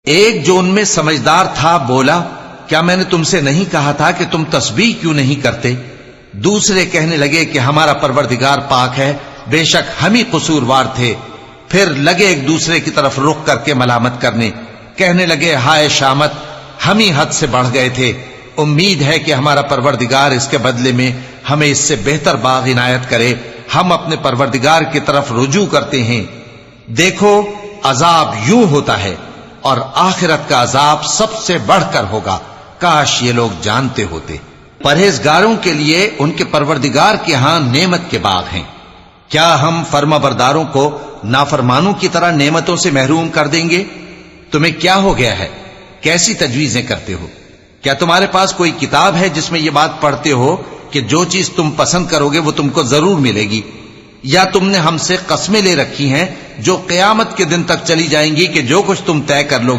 एक जो उनमें समझदार था बोला, क्या मैंने तुमसे नहीं कहा था कि तुम तस्बीह क्यों नहीं करते? दूसरे कहने लगे कि हमारा परवरदिगार पाक है, बेशक हम ही कसूरवार थे। फिर लगे एक दूसरे की तरफ रुख करके मलामत करने, कहने लगे हाय शामत, हम ही हद से बढ़ गए थे। उम्मीद है कि हमारा परवरदिगार इसके बदले में हमें इससे बेहतर बाग इनायत करे। हम अपने परवरदिगार की तरफ रुजू करते हैं। देखो अजाब यूं होता है और आखिरत का अजाब सबसे बढ़कर होगा। काश ये लोग जानते होते। परहेजगारों के लिए उनके परवरदिगार के यहां नेमत के बाग हैं। क्या हम फर्माबरदारों को नाफरमानों की तरह नेमतों से महरूम कर देंगे? तुम्हें क्या हो गया है? कैसी तजवीजें करते हो? क्या तुम्हारे पास कोई किताब है जिसमें यह बात पढ़ते हो कि जो चीज तुम पसंद करोगे वो तुमको जरूर मिलेगी? या तुमने हमसे कस्में ले रखी हैं जो क़यामत के दिन तक चली जाएंगी कि जो कुछ तुम तय कर लो